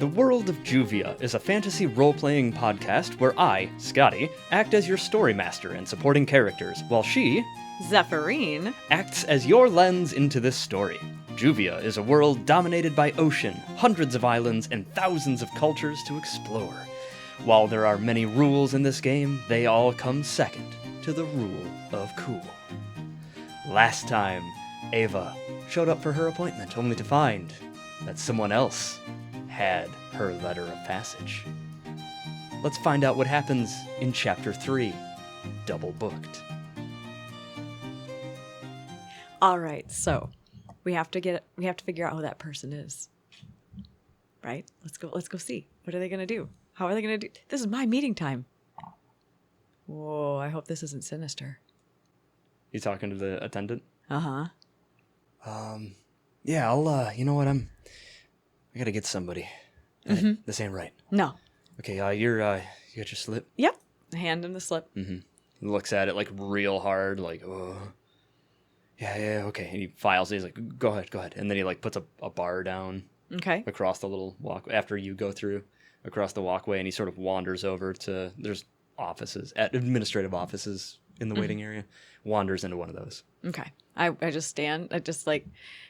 The World of Juvia is a fantasy role-playing podcast where I, Scotty, act as your story master and supporting characters, while she, Zephyrine, acts as your lens into this story. Juvia is a world dominated by ocean, hundreds of islands, and thousands of cultures to explore. While there are many rules in this game, they all come second to the rule of cool. Last time, Ava showed up for her appointment only to find that someone else had her letter of passage. Let's find out what happens in Chapter 3, Double Booked. All right, so we have to figure out who that person is. Right? Let's go see. What are they going to do? How are they going to do? This is my meeting time. Whoa, I hope this isn't sinister. You talking to the attendant? Uh-huh. Yeah, I'll, you know what, I gotta get somebody. This ain't right. No. Okay, you got your slip? Yep. Hand him the slip. He looks at it, like, real hard, like, oh. Yeah, okay. And he files it, he's like, go ahead. And then he, like, puts a bar down. Okay. Across the little walk, after you go through, across the walkway, and he sort of wanders over to, there's administrative offices in the waiting area, wanders into one of those. Okay. I just stand, I just, like,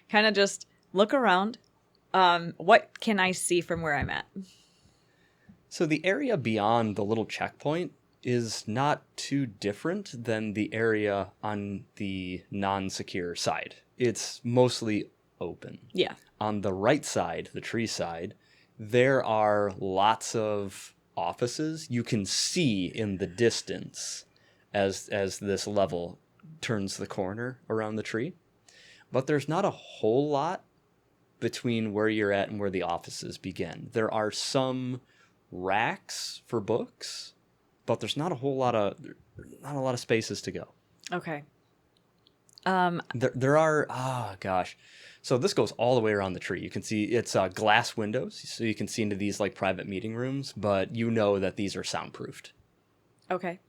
kind of just look around. What can I see from where I'm at? So the area beyond the little checkpoint is not too different than the area on the non-secure side. It's mostly open. Yeah. On the right side, the tree side, there are lots of offices you can see in the distance as this level turns the corner around the tree. But there's not a whole lot between where you're at and where the offices begin. There are some racks for books, but there's not a lot of spaces to go. Okay. There are So this goes all the way around the tree. You can see it's glass windows, so you can see into these like private meeting rooms, but you know that these are soundproofed. Okay.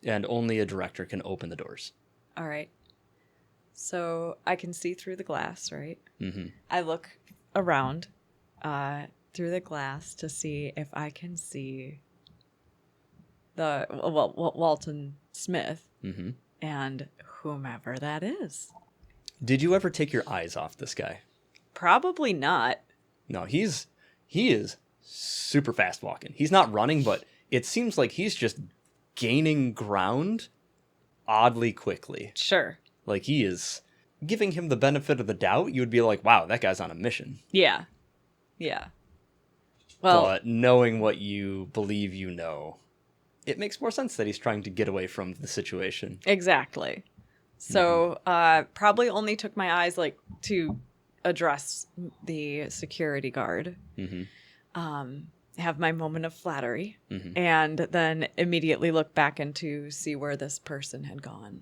And only a director can open the doors. All right. So I can see through the glass, right? Mm-hmm. I look around through the glass to see if I can see the Walton Smith and whomever that is. Did you ever take your eyes off this guy? Probably not. No, he is super fast walking. He's not running, but it seems like he's just gaining ground oddly quickly. Sure. Like he is giving him the benefit of the doubt. You would be like, wow, that guy's on a mission. Yeah. Yeah. Well, but knowing what you believe you know, it makes more sense that he's trying to get away from the situation. Exactly. So probably only took my eyes like to address the security guard, have my moment of flattery, and then immediately look back in to see where this person had gone.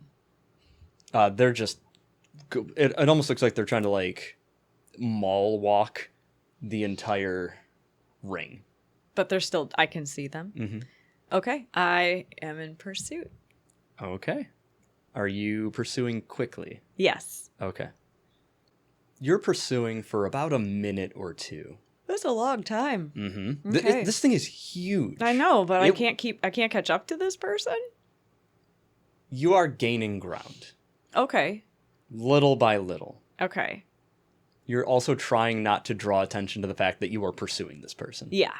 They're just, it almost looks like they're trying to like mall walk the entire ring. But they're still, I can see them. Mm-hmm. Okay, I am in pursuit. Okay. Are you pursuing quickly? Yes. Okay. You're pursuing for about a minute or two. That's a long time. Mm-hmm. Okay. This thing is huge. I know, but I can't catch up to this person. You are gaining ground. Okay. Little by little. Okay. You're also trying not to draw attention to the fact that you are pursuing this person. Yeah.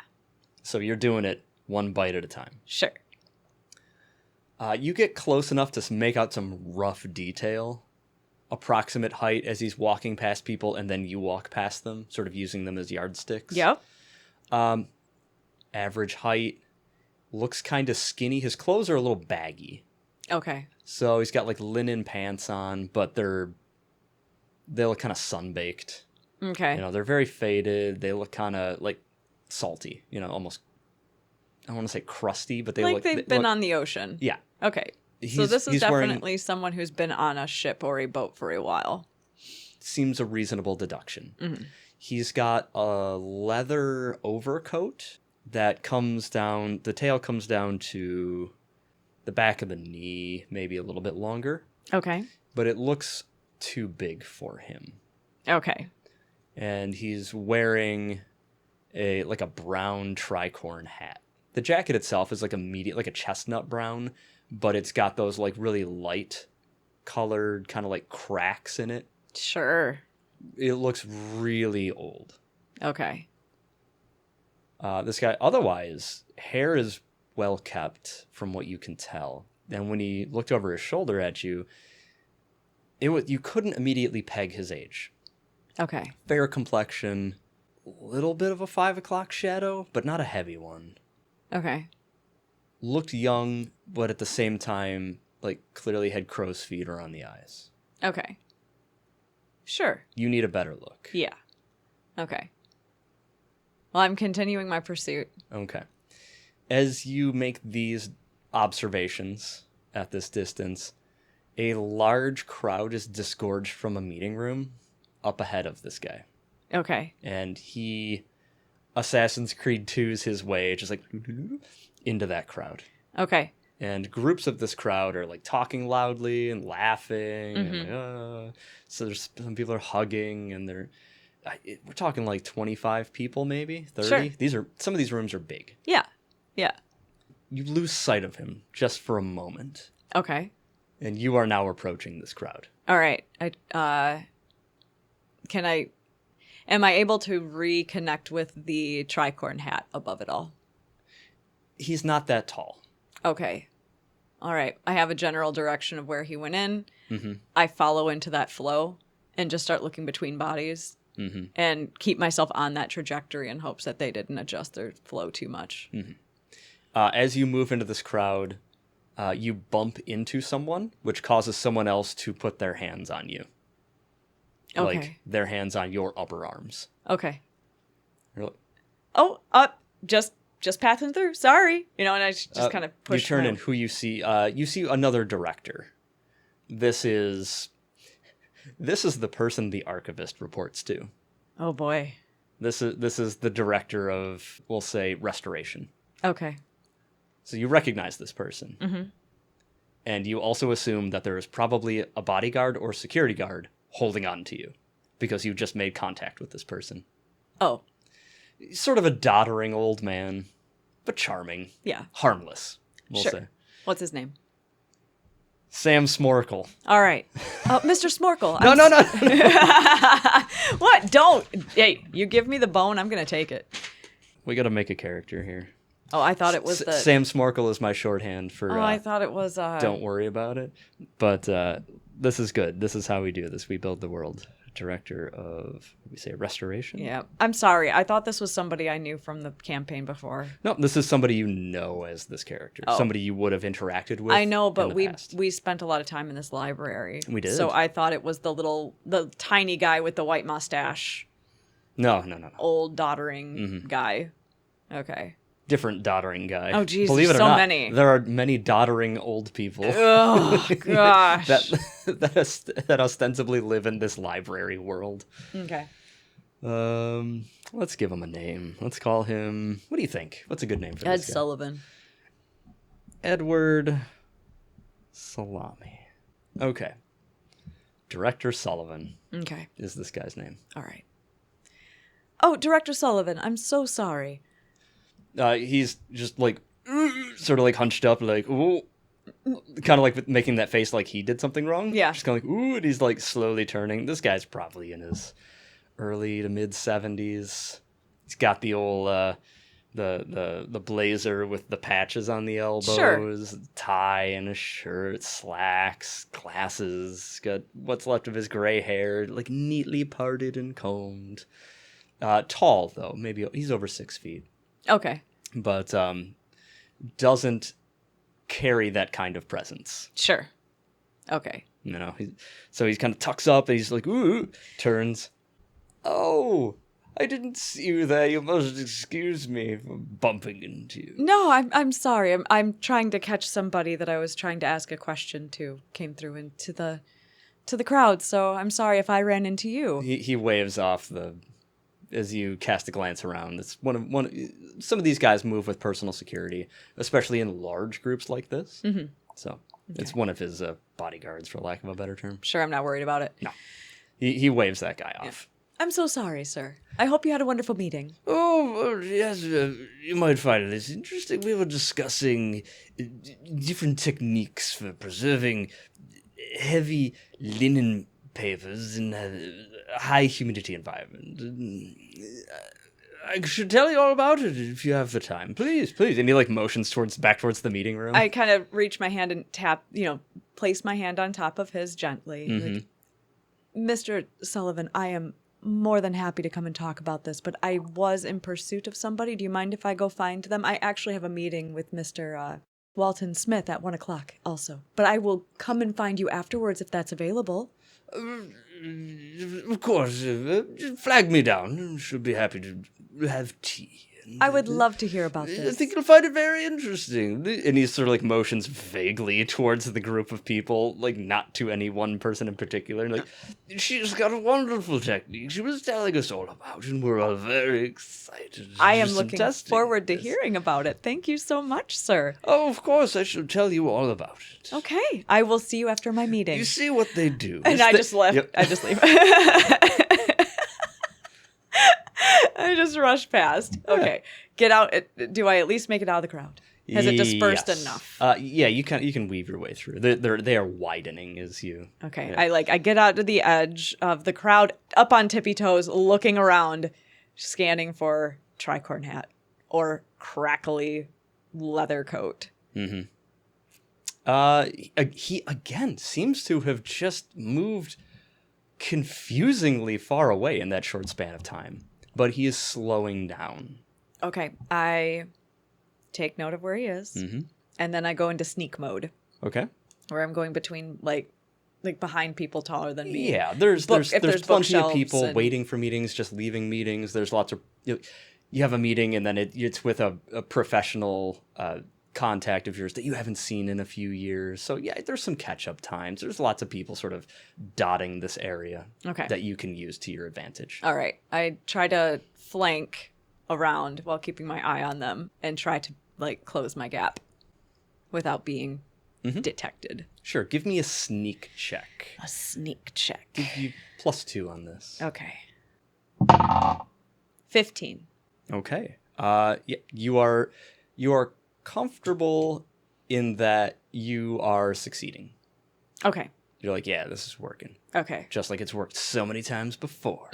So you're doing it one bite at a time. Sure. You get close enough to make out some rough detail. Approximate height as he's walking past people, and then you walk past them, sort of using them as yardsticks. Yep. Average height. Looks kind of skinny. His clothes are a little baggy. Okay. So he's got like linen pants on, but they look kind of sun-baked. Okay. You know, they're very faded. They look kind of like salty, you know, almost, I don't want to say crusty, but they've been on the ocean. Yeah. Okay. So this is definitely someone who's been on a ship or a boat for a while. Seems a reasonable deduction. Mm-hmm. He's got a leather overcoat that comes down, the tail comes down to the back of the knee, maybe a little bit longer. Okay. But it looks too big for him. Okay. And he's wearing a brown tricorn hat. The jacket itself is like a chestnut brown, but it's got those like really light colored kind of like cracks in it. Sure. It looks really old. Okay. This guy, otherwise, hair is well kept from what you can tell. And when he looked over his shoulder at you, you couldn't immediately peg his age. Okay. Fair complexion, little bit of a 5 o'clock shadow, but not a heavy one. Okay. Looked young, but at the same time, like clearly had crow's feet around the eyes. Okay. Sure. You need a better look. Yeah. Okay. Well, I'm continuing my pursuit. Okay. As you make these observations at this distance, a large crowd is disgorged from a meeting room up ahead of this guy. Okay. And he Assassin's Creed 2's his way, just like into that crowd. Okay. And groups of this crowd are like talking loudly and laughing. Mm-hmm. And, so there's some people are hugging, and we're talking like 25 people, maybe 30. Sure. Some of these rooms are big. Yeah. Yeah. You lose sight of him just for a moment, Okay. and you are now approaching this crowd. All right. Am I able to reconnect with the tricorn hat above it all? He's not that tall. Okay. All right. I have a general direction of where he went in. Mm-hmm. I follow into that flow and just start looking between bodies and keep myself on that trajectory in hopes that they didn't adjust their flow too much. Mm-hmm. As you move into this crowd, you bump into someone, which causes someone else to put their hands on you. Okay. Like their hands on your upper arms. Okay. You're like, Oh, up. Just passing through. Sorry. And I just kind of push. You turn and who you see another director. This is the person the archivist reports to. Oh boy. This is the director of, we'll say, restoration. Okay. So you recognize this person. Mm-hmm. And you also assume that there is probably a bodyguard or security guard holding on to you because you just made contact with this person. Oh. Sort of a doddering old man, but charming. Yeah. Harmless, we'll say. What's his name? Sam Smorkle. All right. Mr. Smorkle. No. What? Don't. Hey, you give me the bone, I'm going to take it. We got to make a character here. Oh, I thought it was the... Sam Smorkle is my shorthand for... Oh, I thought it was... Don't worry about it. But this is good. This is how we do this. We build the world. Director of, we say, restoration? Yeah. I'm sorry. I thought this was somebody I knew from the campaign before. No, this is somebody you know as this character. Oh. Somebody you would have interacted with. I know, but past. we spent a lot of time in this library. We did. So I thought it was the tiny guy with the white mustache. No. Old doddering guy. Okay. Different doddering guy. Oh, geez, Believe it or so not, many. there are many doddering old people. Oh, gosh. that ostensibly live in this library world. Okay. Let's give him a name. Let's call him... What do you think? What's a good name for this guy? Ed Sullivan. Edward Salami. Okay. Director Sullivan. Okay. Is this guy's name. All right. Oh, Director Sullivan, I'm so sorry. He's just like sort of like hunched up, like ooh, kind of like making that face like he did something wrong. Yeah. Just kind of like ooh, and he's like slowly turning. This guy's probably in his early to mid 70s. He's got the old the blazer with the patches on the elbows, tie and a shirt, slacks, glasses. Got what's left of his gray hair, like neatly parted and combed. Tall though, maybe he's over 6 feet. Okay. But doesn't carry that kind of presence. Sure. Okay. So he's kind of tucks up and he's like, ooh, turns. Oh, I didn't see you there. You must excuse me for bumping into you. No, I'm sorry. I'm trying to catch somebody that I was trying to ask a question to. Came through into the crowd, so I'm sorry if I ran into you. He waves off as you cast a glance around. It's some of these guys move with personal security, especially in large groups like this. Mm-hmm. So it's one of his bodyguards, for lack of a better term. Sure, I'm not worried about it. No, he waves that guy off. I'm so sorry, sir. I hope you had a wonderful meeting. Oh, well, yes, you might find this interesting. We were discussing different techniques for preserving heavy linen papers in a high humidity environment. I should tell you all about it if you have the time. Please, please. And he like motions back towards the meeting room. I kind of reach my hand and place my hand on top of his gently. Mm-hmm. Like, Mr. Sullivan, I am more than happy to come and talk about this, but I was in pursuit of somebody. Do you mind if I go find them? I actually have a meeting with Mr. Walton Smith at 1:00 also, but I will come and find you afterwards if that's available. Of course, just flag me down. Should be happy to have tea. I would love to hear about I this. think you'll find it very interesting. And he sort of like motions vaguely towards the group of people, like not to any one person in particular. And like, she's got a wonderful technique. She was telling us all about it, and we're all very excited. I am looking forward to hearing about it. Thank you so much, sir. Oh, of course, I shall tell you all about it. Okay, I will see you after my meeting. You see what they do. And I just left. Yep. I just leave. I just rushed past. Okay, get out. Do I at least make it out of the crowd? Has it dispersed enough? Yeah, you can weave your way through. They are widening as you. Okay, Yeah. I get out to the edge of the crowd, up on tippy toes, looking around, scanning for tricorn hat or crackly leather coat. Mm-hmm. He again seems to have just moved confusingly far away in that short span of time, but he is slowing down. Okay, I take note of where he is, Mm-hmm. and then I go into sneak mode, Okay. where I'm going between like behind people taller than me. Yeah, there's If there's plenty of bookshelves people and- waiting for meetings, just leaving meetings. There's lots of you have a meeting and then it's with a professional contact of yours that you haven't seen in a few years. So yeah, there's some catch up times. There's lots of people sort of dotting this area Okay. that you can use to your advantage. All right. I try to flank around while keeping my eye on them and try to close my gap without being detected. Sure, give me a sneak check. A sneak check. Give you +2 on this. Okay. 15. Okay. Yeah, you are comfortable in that you are succeeding. Okay. You're like, yeah, this is working. Okay. Just like it's worked so many times before.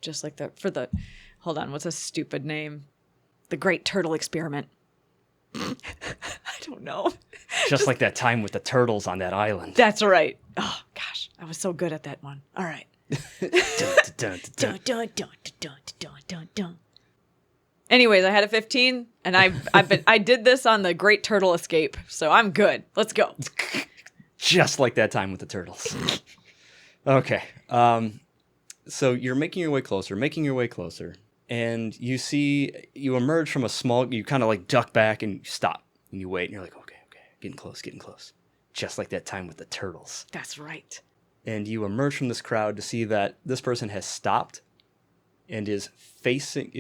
Just like hold on, what's a stupid name? The Great Turtle Experiment. I don't know. Just like that time with the turtles on that island. That's right. Oh, gosh. I was so good at that one. All right. Dun, dun, dun, dun. Dun. Anyways, I had a 15, and I did this on the Great Turtle Escape, so I'm good. Let's go. Just like that time with the turtles. Okay. So you're making your way closer, and you emerge from you kind of like duck back and you stop, and you wait, and you're like, okay, getting close. Just like that time with the turtles. That's right. And you emerge from this crowd to see that this person has stopped and is facing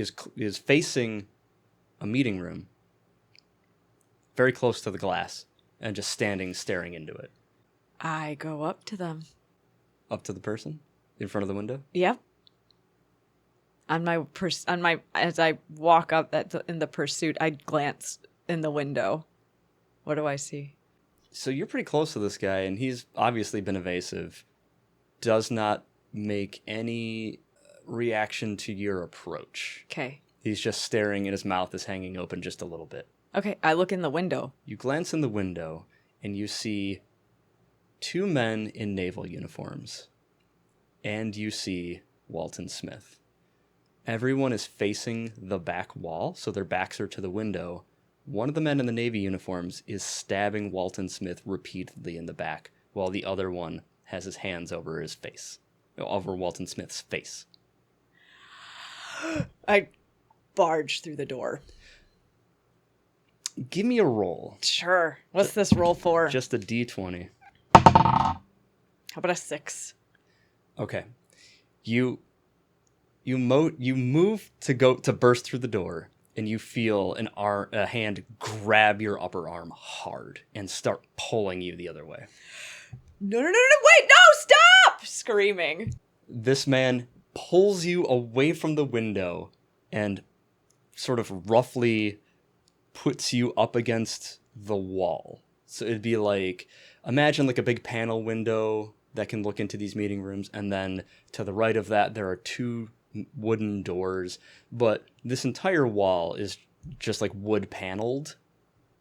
a meeting room very close to the glass and just staring into it. I go up to them. Up to the person in front of the window? Yep. As I walk up in the pursuit, I glance in the window. What do I see? So you're pretty close to this guy, and he's obviously been evasive. Does not make any reaction to your approach. Okay. He's just staring, and his mouth is hanging open just a little bit. Okay, I look in the window. You glance in the window, and you see 2 men in naval uniforms. And you see Walton Smith. Everyone is facing the back wall, so their backs are to the window. One of the men in the Navy uniforms is stabbing Walton Smith repeatedly in the back, while the other one has his hands over Walton Smith's face. I barge through the door. Give me a roll. Sure. What's this roll for? Just a D20. How about a 6? Okay. You move to burst through the door, and you feel a hand grab your upper arm hard and start pulling you the other way. No, wait, no, stop! Screaming. This man pulls you away from the window and sort of roughly puts you up against the wall. So it'd be like, imagine like a big panel window that can look into these meeting rooms, and then to the right of that there are 2 wooden doors, but this entire wall is just like wood paneled.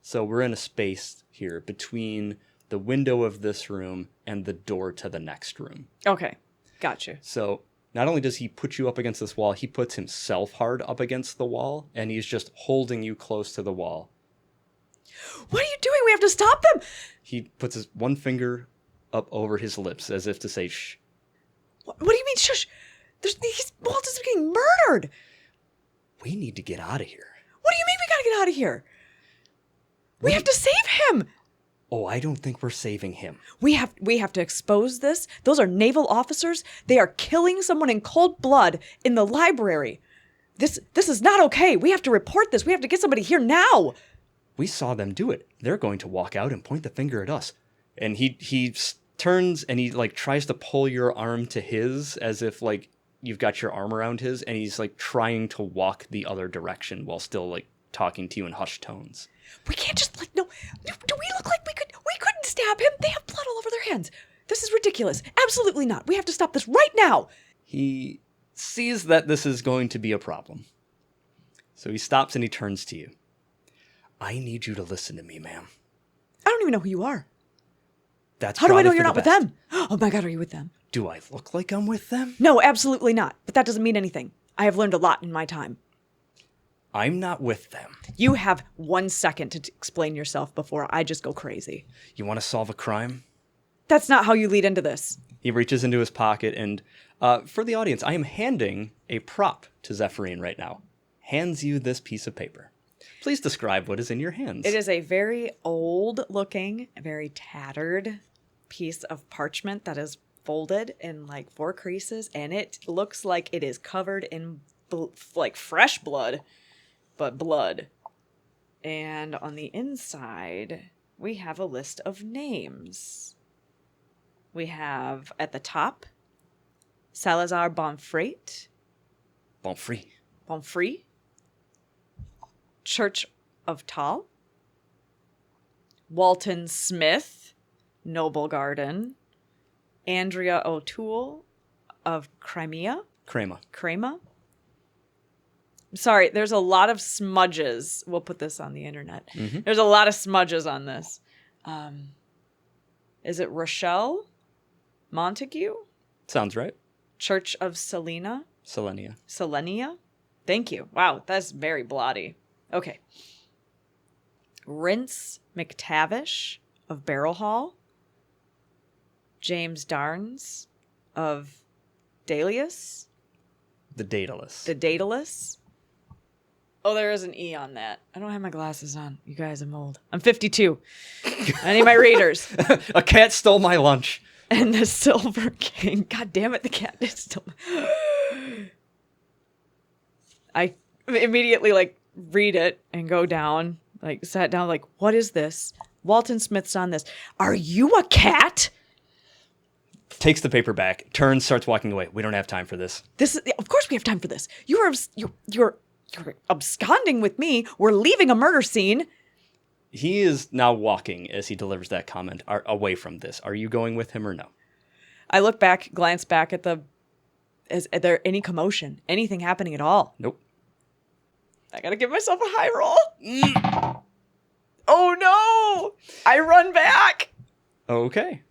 So we're in a space here between the window of this room and the door to the next room. Okay, gotcha. So not only does he put you up against this wall, he puts himself hard up against the wall, and he's just holding you close to the wall. What are you doing? We have to stop them! He puts his one finger up over his lips as if to say, shh. What do you mean, shush? Walt is getting murdered! We need to get out of here. What do you mean we gotta get out of here? We have to save him! Oh, I don't think we're saving him. We have to expose this. Those are naval officers. They are killing someone in cold blood in the library. This is not okay. We have to report this. We have to get somebody here now. We saw them do it. They're going to walk out and point the finger at us. And he turns and he like tries to pull your arm to his as if like you've got your arm around his, and he's like trying to walk the other direction while still like talking to you in hushed tones. We can't just no. Do we look like we couldn't stab him? They have blood all over their hands. This is ridiculous. Absolutely not. We have to stop this right now. He sees that this is going to be a problem. So he stops and he turns to you. I need you to listen to me, ma'am. I don't even know who you are. That's How do I know probably you're for not the with best. them? Oh my God, are you with them? Do I look like I'm with them? No, absolutely not. But that doesn't mean anything. I have learned a lot in my time. I'm not with them. You have 1 second to explain yourself before I just go crazy. You want to solve a crime? That's not how you lead into this. He reaches into his pocket and, for the audience, I am handing a prop to Zephyrin right now. Hands you this piece of paper. Please describe what is in your hands. It is a very old-looking, very tattered piece of parchment that is folded in like 4 creases, and it looks like it is covered in like fresh blood, but blood. And on the inside, we have a list of names. We have at the top, Salazar Bonfrate. Bonfrey. Church of Tal. Walton Smith, Noble Garden. Andrea O'Toole of Crimea. Crema. Sorry, there's a lot of smudges. We'll put this on the internet. Mm-hmm. There's a lot of smudges on this. Is it Rochelle Montague? Sounds right. Church of Selenia. Thank you. Wow, that's very blotty. Okay. Rince McTavish of Barrel Hall. James Darns of Daedalus. The Daedalus. Oh, there is an E on that. I don't have my glasses on. You guys, I'm old. I'm 52. I need my readers. A cat stole my lunch. And the Silver King. God damn it, the cat did steal I immediately, like, read it and go down. Like, sat down, like, what is this? Walton Smith's on this. Are you a cat? Takes the paper back, turns, starts walking away. We don't have time for this. Of course we have time for this. You're absconding with me. We're leaving a murder scene. He is now walking as he delivers that comment away from this. Are you going with him or no? I look back, glance back at is there any commotion? Anything happening at all? Nope. I gotta give myself a high roll. Oh no! I run back. Okay.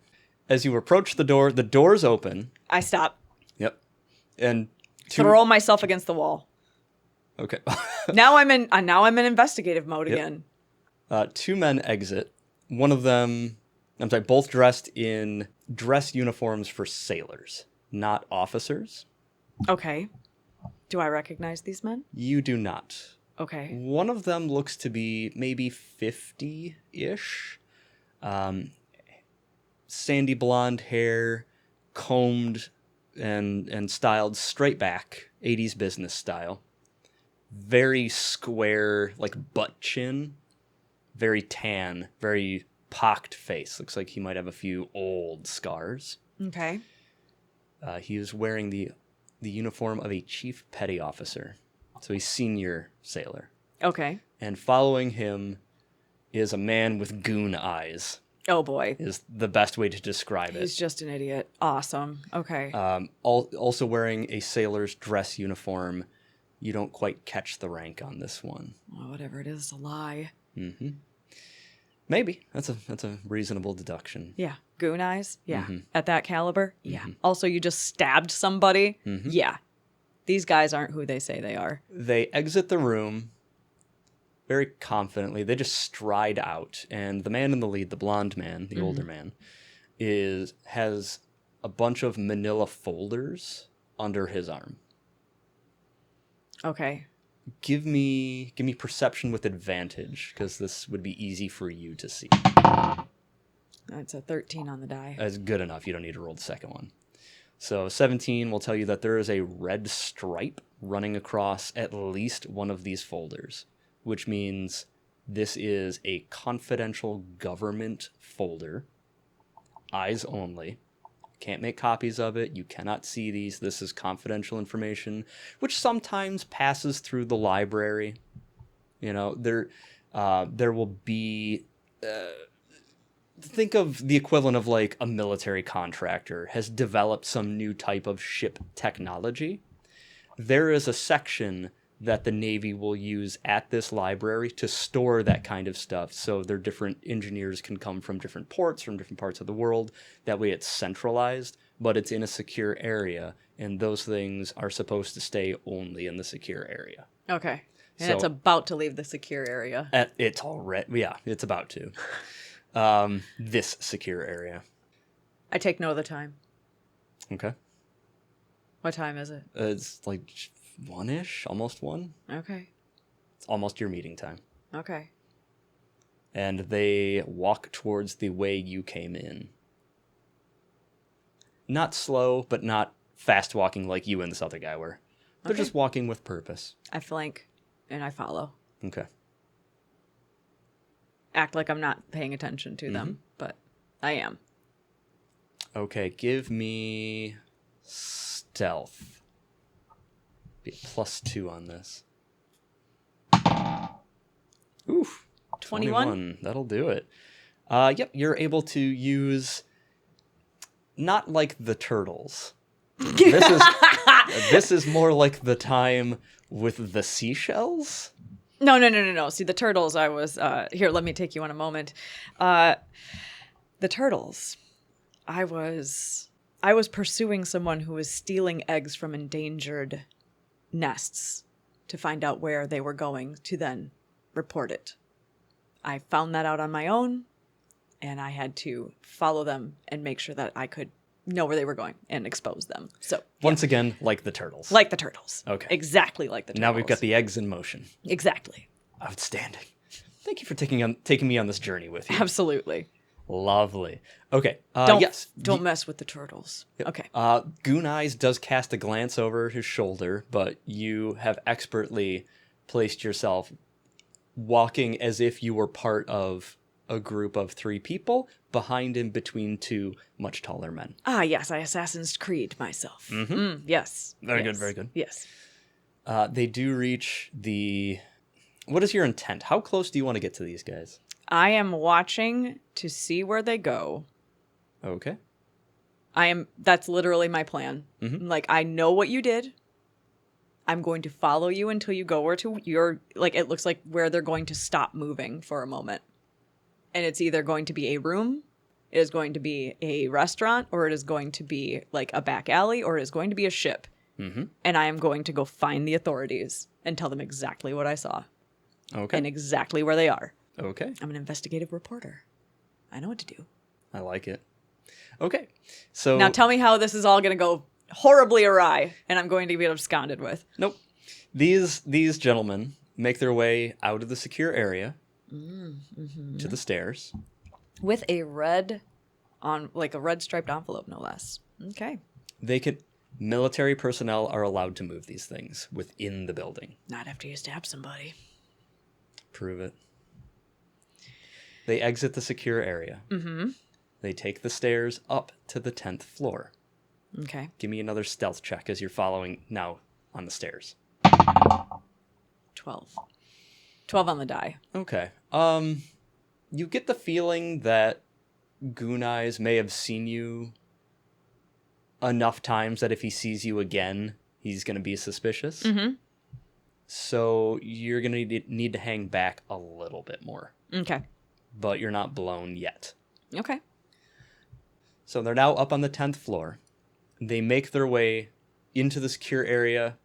As you approach the door's open. I stop. Yep. And throw myself against the wall. Okay. now I'm in investigative mode again. 2 men exit. One of them, both dressed in dress uniforms for sailors, not officers. Okay. Do I recognize these men? You do not. Okay. One of them looks to be maybe 50-ish. Sandy blonde hair, combed and styled straight back, 80s business style. Very square, like butt chin. Very tan, very pocked face. Looks like he might have a few old scars. Okay. He is wearing the uniform of a chief petty officer. So he's senior sailor. Okay. And following him is a man with goon eyes. Oh, boy. Is the best way to describe it. He's just an idiot. Awesome. Okay. Also wearing a sailor's dress uniform. You don't quite catch the rank on this one. Well, whatever it is, it's a lie. Mm-hmm. Maybe. That's a reasonable deduction. Yeah. Goon eyes? Yeah. Mm-hmm. At that caliber? Yeah. Mm-hmm. Also, you just stabbed somebody? Mm-hmm. Yeah. These guys aren't who they say they are. They exit the room very confidently. They just stride out. And the man in the lead, the blonde man, the older man, has a bunch of manila folders under his arm. Okay. Give me perception with advantage, because this would be easy for you to see. That's a 13 on the die. That's good enough. You don't need to roll the second one. So 17 will tell you that there is a red stripe running across at least one of these folders, which means this is a confidential government folder, eyes only. Can't make copies of it. You cannot see these. This is confidential information, which sometimes passes through the library. You know, there will be... think of the equivalent of like a military contractor has developed some new type of ship technology. There is a section that the Navy will use at this library to store that kind of stuff. So their different engineers can come from different ports, from different parts of the world. That way it's centralized, but it's in a secure area. And those things are supposed to stay only in the secure area. Okay. And So- it's about to leave the secure area. It's already, yeah, it's about to. This secure area. I take note of the time. Okay. What time is it? It's like 1-ish, almost 1. Okay. It's almost your meeting time. Okay. And they walk towards the way you came in. Not slow, but not fast walking like you and this other guy were. They're Okay. just walking with purpose. I flank and I follow. Okay. Act like I'm not paying attention to them, but I am. Okay, give me stealth. Be a +2 on this. Oof. 21? That'll do it. Yep, you're able to use... Not like the turtles. This is more like the time with the seashells. No. See, the turtles, I was... here, let me take you on a moment. The turtles, I was pursuing someone who was stealing eggs from endangered nests to find out where they were going to then report it. I found that out on my own, and I had to follow them and make sure that I could know where they were going and expose them. So Once again, like the turtles. like the turtles. Okay. Exactly like the turtles. Now we've got the eggs in motion. Exactly. Outstanding. Thank you for taking me on this journey with you. Absolutely. Lovely. Okay. Don't mess with the turtles. Yep. Okay. Goon Eyes does cast a glance over his shoulder, but you have expertly placed yourself walking as if you were part of a group of 3 people, behind him between 2 much taller men. Ah, yes, I Assassin's Creed myself. Yes. Very yes, good, very good. Yes. They do reach the... What is your intent? How close do you want to get to these guys? I am watching to see where they go. Okay. That's literally my plan. Like, I know what you did. I'm going to follow you until you go where to your, like, it looks like where they're going to stop moving for a moment. And it's either going to be a room, it is going to be a restaurant, or it is going to be like a back alley, or it is going to be a ship. And I am going to go find the authorities and tell them exactly what I saw. Okay. And exactly where they are. Okay. I'm an investigative reporter. I know what to do. I like it. Okay. So Now tell me how this is all going to go horribly awry and I'm going to be absconded with. Nope. These gentlemen make their way out of the secure area to the stairs. With a red striped envelope, no less. Okay. Military personnel are allowed to move these things within the building. Not after you stab somebody. Prove it. They exit the secure area. Mm-hmm. They take the stairs up to the 10th floor. Okay. Give me another stealth check as you're following now on the stairs. 12. 12 on the die. Okay. You get the feeling that Goon Eyes may have seen you enough times that if he sees you again, he's going to be suspicious. Mm-hmm. So you're going to need to hang back a little bit more. Okay. But you're not blown yet. Okay. So they're now up on the 10th floor. They make their way into the secure area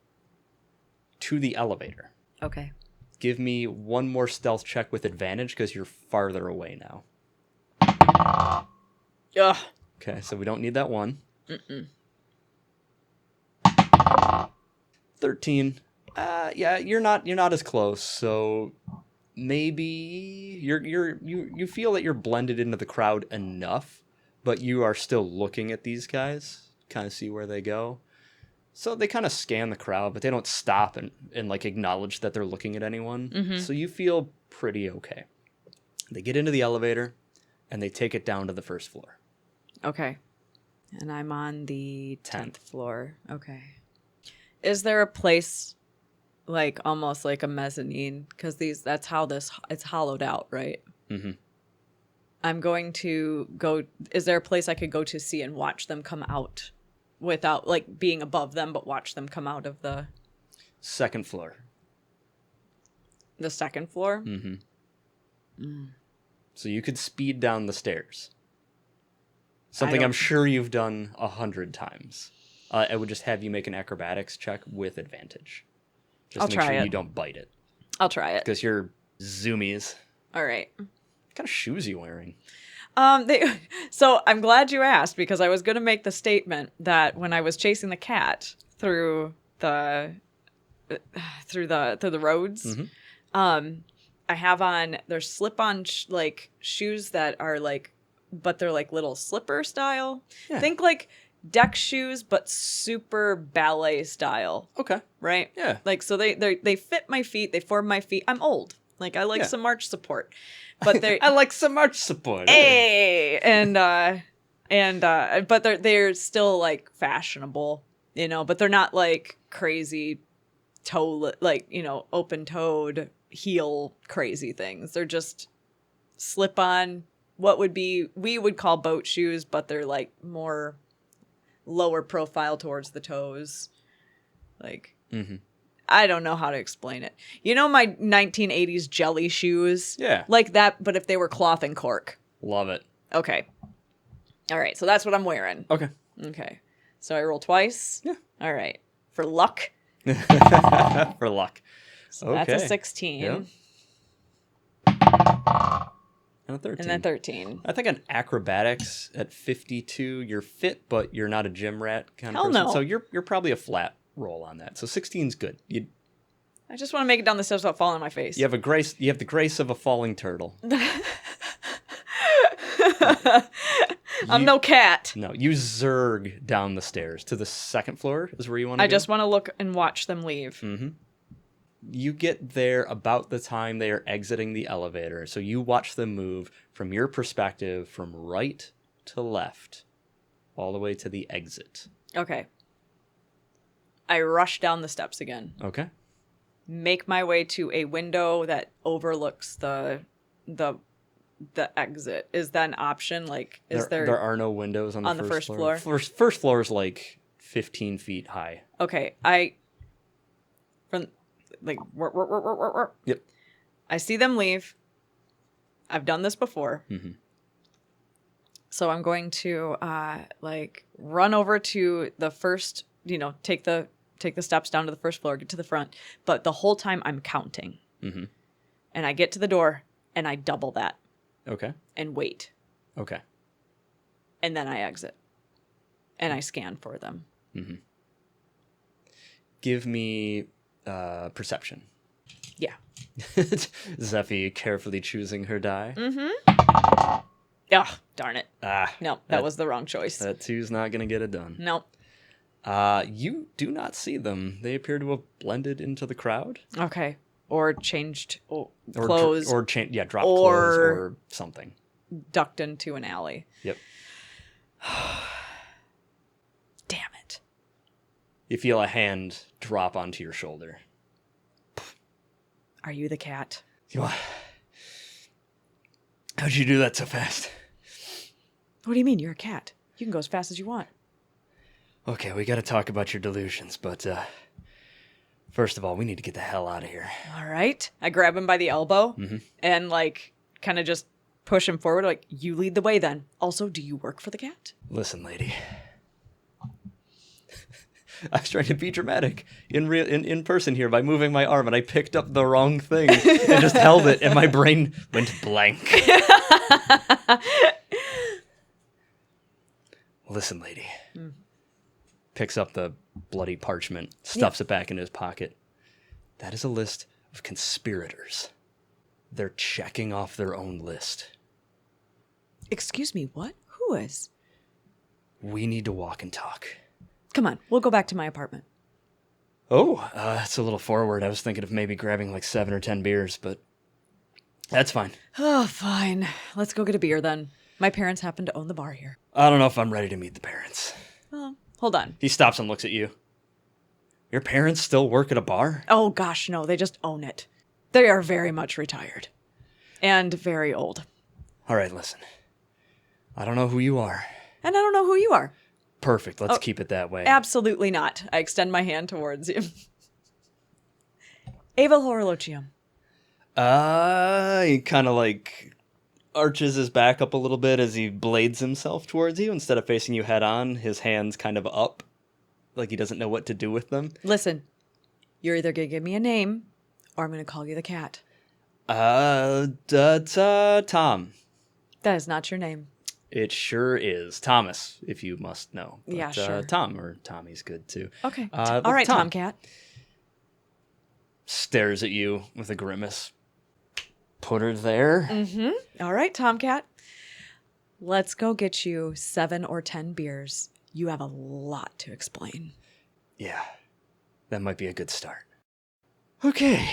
to the elevator. Okay. Give me one more stealth check with advantage because you're farther away now. Ugh. Okay, so we don't need that one. Mm-mm. 13. Yeah, you're not as close. So maybe you feel that you're blended into the crowd enough, but you are still looking at these guys, kind of see where they go. So they kind of scan the crowd, but they don't stop and like acknowledge that they're looking at anyone. Mm-hmm. So you feel pretty okay. They get into the elevator and they take it down to the first floor. Okay. And I'm on the 10th. 10th floor. Okay. Is there a place like almost like a mezzanine? Because that's how it's hollowed out, right? Mm-hmm. I'm going to go. Is there a place I could go to see and watch them come out without like being above them, but watch them come out of the 2nd floor. 2nd floor? Mm-hmm. Mm. So you could speed down the stairs. Something I'm sure you've done 100 times. I would just have you make an acrobatics check with advantage. Just I'll to make try sure it. you don't bite it. I'll try it. Because you're zoomies. All right. What kind of shoes are you wearing? So I'm glad you asked because I was going to make the statement that when I was chasing the cat through the roads, Mm-hmm. I have on their slip-on shoes that are like, but they're like little slipper style. Yeah. Think like deck shoes, but super ballet style. Okay. Right? Yeah. Like so they fit my feet. They form my feet. I'm old. Like I like Yeah. some arch support, but they I like some arch support. hey but they're still like fashionable, but they're not like crazy open-toed heel crazy things. They're just slip on what we would call boat shoes, but they're like more lower profile towards the toes. Like Mm-hmm. I don't know how to explain it. My 1980s jelly shoes? Yeah. Like that, but if they were cloth and cork. Love it. Okay. All right, so that's what I'm wearing. Okay. Okay. So I roll twice? Yeah. All right. For luck. For luck. So Okay. that's a 16. Yep. And a 13. And then 13. I think on acrobatics at 52, you're fit, but you're not a gym rat kind of Hell person. no. So you're probably a flat roll on that. So 16's good. I just want to make it down the steps without falling on my face. You have the grace of a falling turtle. I'm no cat. No, you zerg down the stairs to the 2nd floor is where you want to I go? just want to look and watch them leave. Mm-hmm. You get there about the time they are exiting the elevator, so you watch them move from your perspective from right to left, all the way to the exit. Okay. I rush down the steps again. Okay. Make my way to a window that overlooks the exit. Is that an option? Like, is there are no windows on the first floor. First floor is like 15 feet high. Okay, Yep. I see them leave. I've done this before. Mm-hmm. So I'm going to run over to the first, take the steps down to the first floor, get to the front. But the whole time I'm counting. Mm-hmm. And I get to the door and I double that Okay. and wait. Okay. And then I exit. And I scan for them. Mm-hmm. Give me perception. Yeah. Zeffy carefully choosing her die. Mm-hmm. Oh, darn it. No, that was the wrong choice. That 2's not going to get it done. Nope. You do not see them. They appear to have blended into the crowd. Okay. or changed Or clothes drop clothes or something. ducked into an alley. Yep. Damn it. You feel a hand drop onto your shoulder. Are you the cat? How'd you do that so fast? What do you mean? You're a cat. You can go as fast as you want. Okay, we gotta talk about your delusions, but first of all, we need to get the hell out of here. All right. I grab him by the elbow and like kind of just push him forward. Like, you lead the way then. Also, do you work for the cat? Listen, lady. I was trying to be dramatic in person here by moving my arm, and I picked up the wrong thing and just held it, and my brain went blank. Listen, lady. Picks up the bloody parchment, stuffs it back into his pocket. That is a list of conspirators. They're checking off their own list. Excuse me, what? Who is? We need to walk and talk. Come on, we'll go back to my apartment. Oh, it's a little forward. I was thinking of maybe grabbing like 7 or 10 beers, but that's fine. Oh, fine. Let's go get a beer then. My parents happen to own the bar here. I don't know if I'm ready to meet the parents. Well, hold on. He stops and looks at you. Your parents still work at a bar? Oh, gosh, no. They just own it. They are very much retired. And very old. All right, listen. I don't know who you are. And I don't know who you are. Perfect. Let's keep it that way. Absolutely not. I extend my hand towards you. Ava Horologium. He kind of like arches his back up a little bit as he blades himself towards you. Instead of facing you head on, his hands kind of up, like he doesn't know what to do with them. Listen, you're either going to give me a name, or I'm going to call you the cat. That's Tom. That is not your name. It sure is. Thomas, if you must know. But, yeah, sure. Tom or Tommy's good too. Okay. All right, Tomcat. Stares at you with a grimace. Put her there. Mm-hmm. All right, Tomcat. Let's go get you 7 or 10 beers. You have a lot to explain. Yeah, that might be a good start. Okay.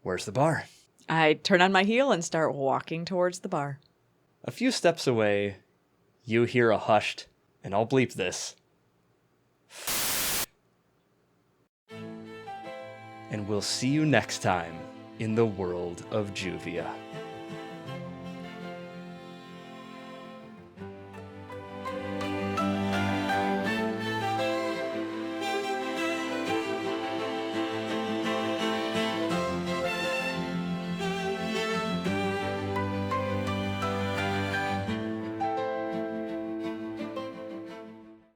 Where's the bar? I turn on my heel and start walking towards the bar. A few steps away, you hear a hushed, and I'll bleep this. And we'll see you next time in the world of Juvia.